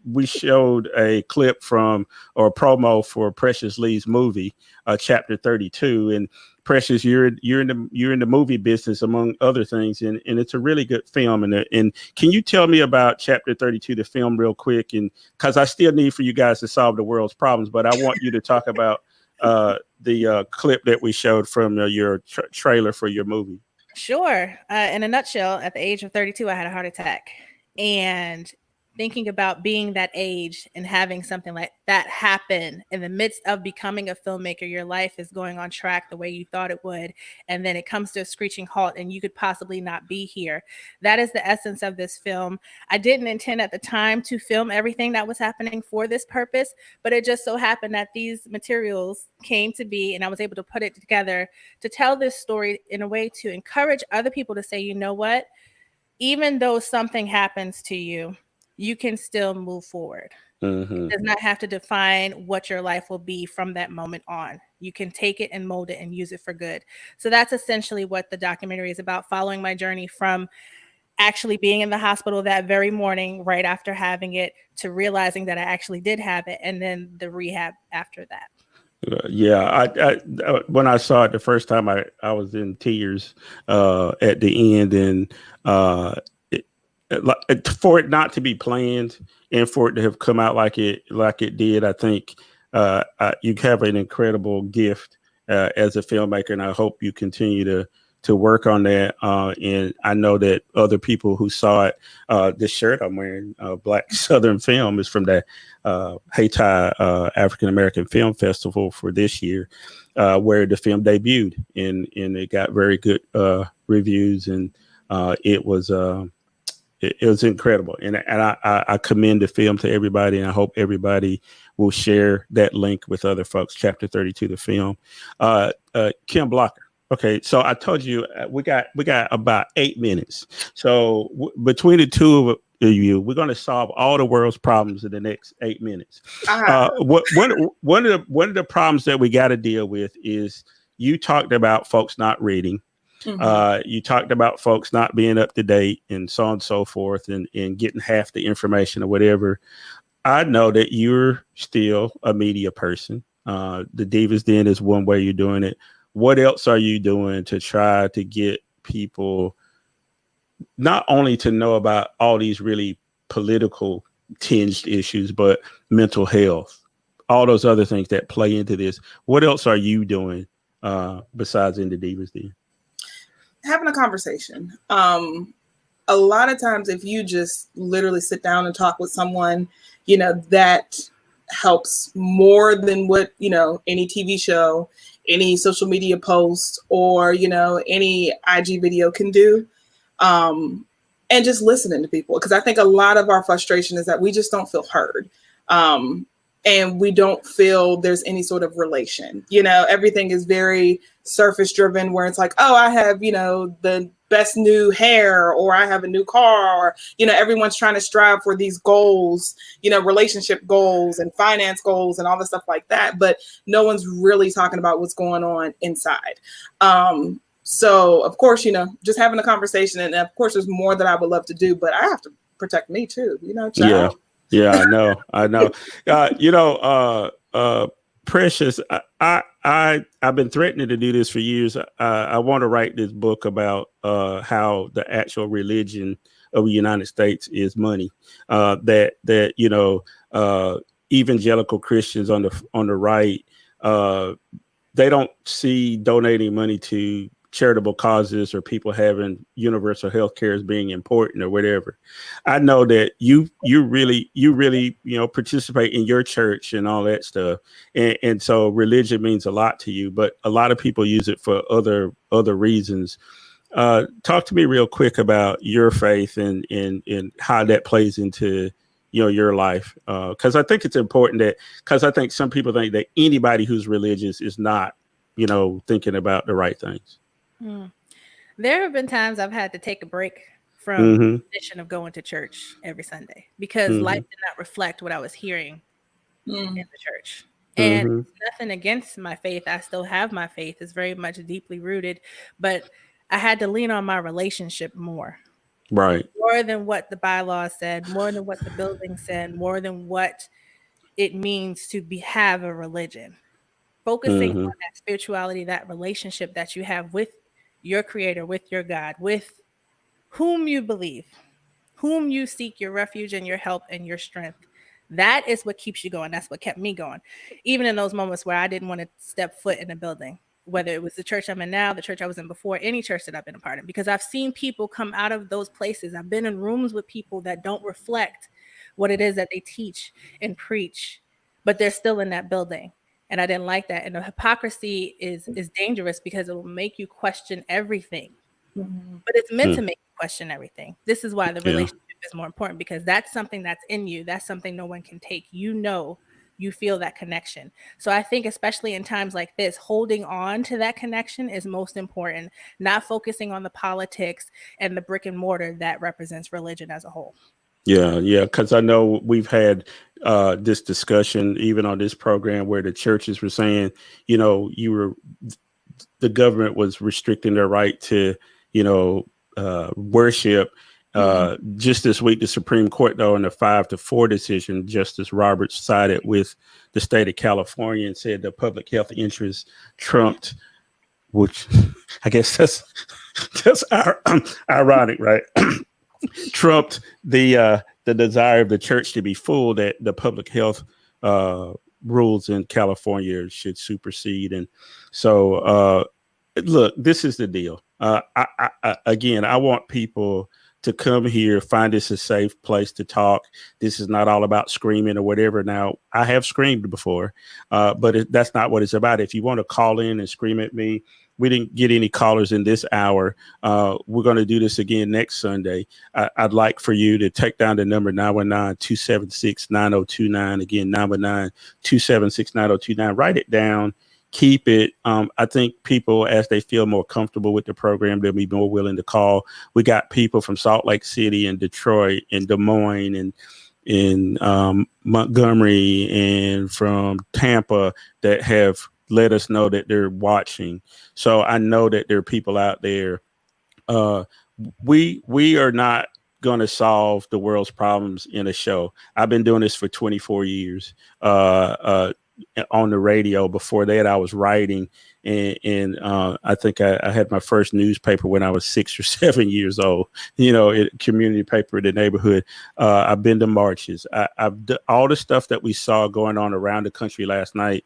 we showed a clip from or a promo for Precious Lee's movie, Chapter 32, and Precious, you're in the movie business among other things, and it's a really good film. And can you tell me about Chapter 32, the film, real quick? And because I still need for you guys to solve the world's problems, but I want you to talk about the clip that we showed from your trailer for your movie. Sure. In a nutshell, at the age of 32, I had a heart attack, and thinking about being that age and having something like that happen in the midst of becoming a filmmaker, your life is going on track the way you thought it would. And then it comes to a screeching halt and you could possibly not be here. That is the essence of this film. I didn't intend at the time to film everything that was happening for this purpose, but it just so happened that these materials came to be and I was able to put it together to tell this story in a way to encourage other people to say, you know what, even though something happens to you, you can still move forward. It does not have to define what your life will be from that moment on. You can take it and mold it and use it for good. So that's essentially what the documentary is about, following my journey from actually being in the hospital that very morning, right after having it, to realizing that I actually did have it, and then the rehab after that. I when I saw it the first time, I was in tears at the end, and for it not to be planned and for it to have come out like it did, I think you have an incredible gift as a filmmaker, and I hope you continue to work on that. And I know that other people who saw it, this shirt I'm wearing, Black Southern Film, is from the Hayti African American Film Festival for this year, where the film debuted, and it got very good reviews, and it was incredible, and I commend the film to everybody, and I hope everybody will share that link with other folks. Chapter 32, the film. Kim Blocker. Okay, so I told you we got about 8 minutes. So between the two of you, we're going to solve all the world's problems in the next 8 minutes. One of the problems that we got to deal with is you talked about folks not reading. You talked about folks not being up to date and so on and so forth, and getting half the information or whatever. I know that you're still a media person. The Divas Den is one way you're doing it. What else are you doing to try to get people not only to know about all these really political tinged issues, but mental health, all those other things that play into this? What else are you doing besides in the Divas Den? Having a conversation. A lot of times, if you just literally sit down and talk with someone, that helps more than what, any TV show, any social media post, or, any IG video can do. And just listening to people, because I think a lot of our frustration is that we just don't feel heard. And we don't feel there's any sort of relation. Everything is very surface driven, where it's like, oh, I have, the best new hair, or I have a new car, or, everyone's trying to strive for these goals, relationship goals and finance goals and all the stuff like that. But no one's really talking about what's going on inside. So, of course, just having a conversation. And of course, there's more that I would love to do, but I have to protect me too, child. Yeah, I know. Precious, I've been threatening to do this for years. I want to write this book about how the actual religion of the United States is money. That evangelical Christians on the right, they don't see donating money to charitable causes or people having universal health care as being important or whatever. I know that you really participate in your church and all that stuff, and so religion means a lot to you, but a lot of people use it for other reasons. Talk to me real quick about your faith and how that plays into your life. Because I think it's important because I think some people think that anybody who's religious is not, thinking about the right things. Mm. There have been times I've had to take a break from Mm-hmm. the tradition of going to church every Sunday because life did not reflect what I was hearing in the church. And it's nothing against my faith. I still have my faith. It's very much deeply rooted, but I had to lean on my relationship more. Right. More than what the bylaws said, more than what the building said, more than what it means to have a religion. Focusing on that spirituality, that relationship that you have with your creator, with your God, with whom you believe, whom you seek your refuge and your help and your strength. That is what keeps you going. That's what kept me going. Even in those moments where I didn't want to step foot in a building, whether it was the church I'm in now, the church I was in before, any church that I've been a part of, because I've seen people come out of those places. I've been in rooms with people that don't reflect what it is that they teach and preach, but they're still in that building. And I didn't like that. And the hypocrisy is dangerous because it will make you question everything. But it's meant to make you question everything. This is why the relationship is more important, because that's something that's in you. That's something no one can take. You feel that connection. So I think especially in times like this, holding on to that connection is most important, not focusing on the politics and the brick and mortar that represents religion as a whole. Yeah, because I know we've had this discussion even on this program where the churches were saying, the government was restricting their right to, worship. Just this week, the Supreme Court, though, in a 5-4 decision, Justice Roberts sided with the state of California and said the public health interest trumped, which I guess that's ironic, right? Trumped the desire of the church to be full, that the public health rules in California should supersede. And so, look, this is the deal. I want people to come here, find this a safe place to talk. This is not all about screaming or whatever. Now, I have screamed before, but that's not what it's about. If you want to call in and scream at me, we didn't get any callers in this hour. We're going to do this again next Sunday. I'd like for you to take down the number 919-276-9029. Again, 919-276-9029. Write it down. Keep it. I think people, as they feel more comfortable with the program, they'll be more willing to call. We got people from Salt Lake City and Detroit and Des Moines and in Montgomery and from Tampa that have let us know that they're watching. So I know that there are people out there. We are not going to solve the world's problems in a show. I've been doing this for 24 years. On the radio. Before that, I was writing, and I think I had my first newspaper when I was 6 or 7 years old. Community paper in the neighborhood. I've been to marches. I've done all the stuff that we saw going on around the country last night.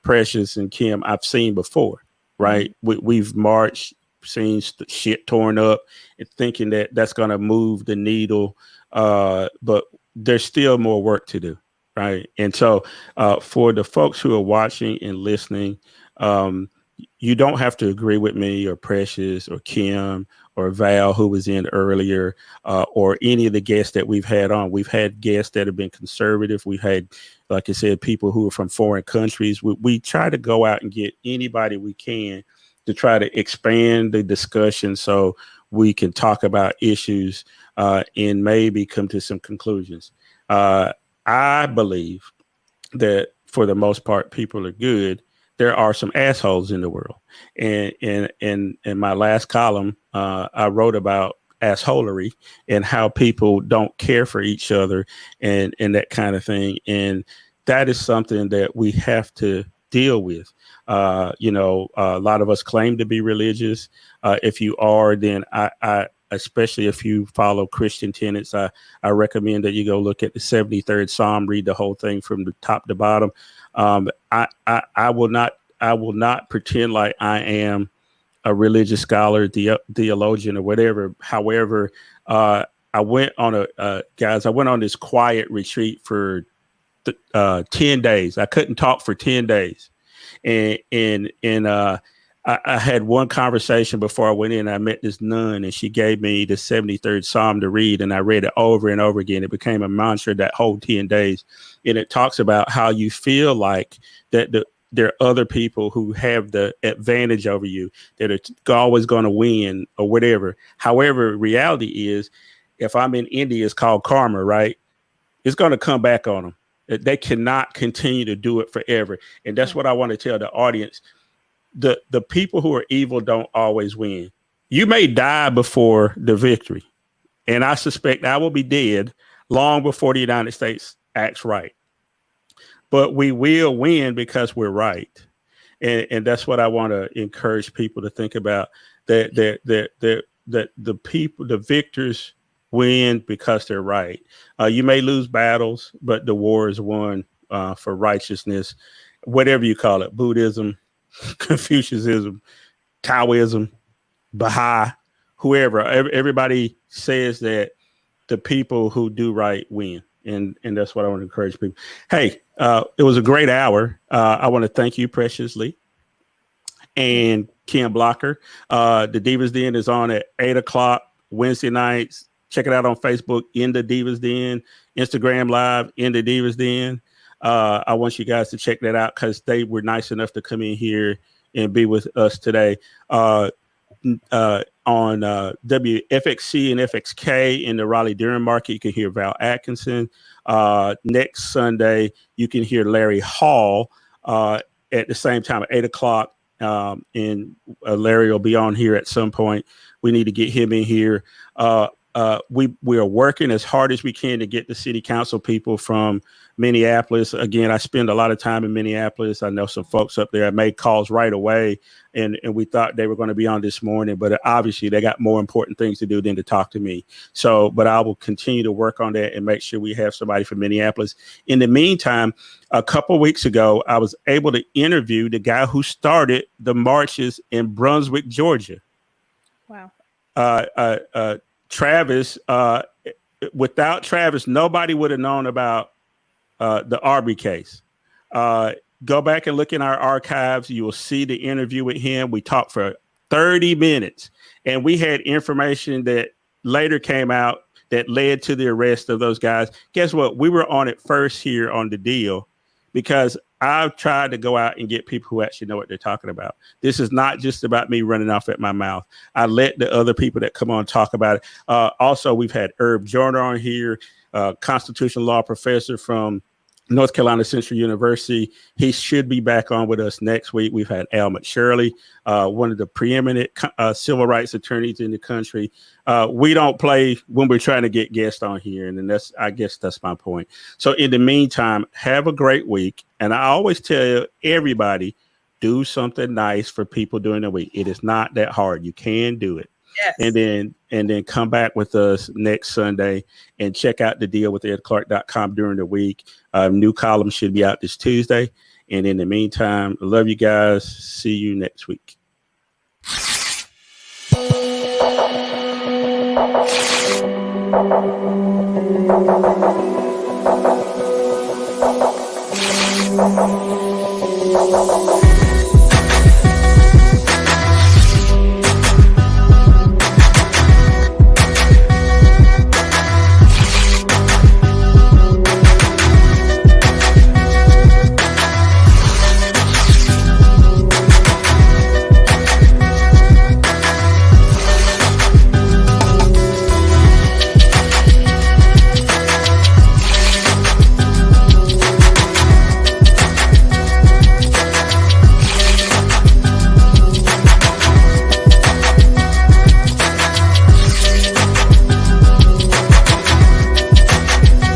Precious and Kim, I've seen before, right? We've marched, seen shit torn up, and thinking that that's going to move the needle, but there's still more work to do. Right. And so for the folks who are watching and listening, you don't have to agree with me or Precious or Kim or Val, who was in earlier, or any of the guests that we've had on. We've had guests that have been conservative. We've had, like I said, people who are from foreign countries. We try to go out and get anybody we can to try to expand the discussion so we can talk about issues and maybe come to some conclusions. I believe that for the most part, people are good. There are some assholes in the world. And in my last column, I wrote about assholery and how people don't care for each other and that kind of thing. And that is something that we have to deal with. A lot of us claim to be religious. If you are, then I especially if you follow Christian tenets, I recommend that you go look at the 73rd Psalm, read the whole thing from the top to bottom. I will not pretend like I am a religious scholar, theologian, or whatever. However, I went on this quiet retreat for 10 days. I couldn't talk for 10 days, and I had one conversation before I went in. I met this nun, and she gave me the 73rd Psalm to read, and I read it over and over again. It became a mantra that whole 10 days. And it talks about how you feel like that there are other people who have the advantage over you, that are always going to win or whatever. However, reality is, if I'm in India, it's called karma, right? It's going to come back on them. They cannot continue to do it forever. And that's what I want to tell the audience. The people who are evil don't always win. You may die before the victory. And I suspect I will be dead long before the United States acts right. But we will win because we're right. And that's what I want to encourage people to think about, that the people, the victors win because they're right. You may lose battles, but the war is won for righteousness, whatever you call it, Buddhism, Confucianism, Taoism, Baha'i, whoever. Everybody says that the people who do right win. And that's what I want to encourage people. Hey, it was a great hour. I want to thank you, Precious Lee and Ken Blocker. The Divas Den is on at 8:00 Wednesday nights. Check it out on Facebook, In the Divas Den, Instagram Live, In the Divas Den. I want you guys to check that out because they were nice enough to come in here and be with us today. On WFXC and FXK in the Raleigh-Durham market, you can hear Val Atkinson. Next Sunday, you can hear Larry Hall at the same time at 8:00. And Larry will be on here at some point. We need to get him in here. We are working as hard as we can to get the city council people from Minneapolis. Again, I spend a lot of time in Minneapolis. I know some folks up there. I made calls right away, and we thought they were going to be on this morning, but obviously they got more important things to do than to talk to me. So, but I will continue to work on that and make sure we have somebody from Minneapolis. In the meantime, a couple of weeks ago, I was able to interview the guy who started the marches in Brunswick, Georgia. Wow. Travis, without Travis, nobody would have known about the Arbery case. Go back and look in our archives. You will see the interview with him. We talked for 30 minutes, and we had information that later came out that led to the arrest of those guys. Guess what? We were on it first here on The Deal because I've tried to go out and get people who actually know what they're talking about. This is not just about me running off at my mouth. I let the other people that come on talk about it. Also, we've had Herb Joyner on here, constitutional law professor from North Carolina Central University. He should be back on with us next week. We've had Al McShirley, one of the preeminent civil rights attorneys in the country. We don't play when we're trying to get guests on here. And then I guess that's my point. So in the meantime, have a great week. And I always tell everybody, do something nice for people during the week. It is not that hard. You can do it. Yes. And then come back with us next Sunday and check out The Deal with EdClark.com during the week. New column should be out this Tuesday. And in the meantime, I love you guys. See you next week. Thank you.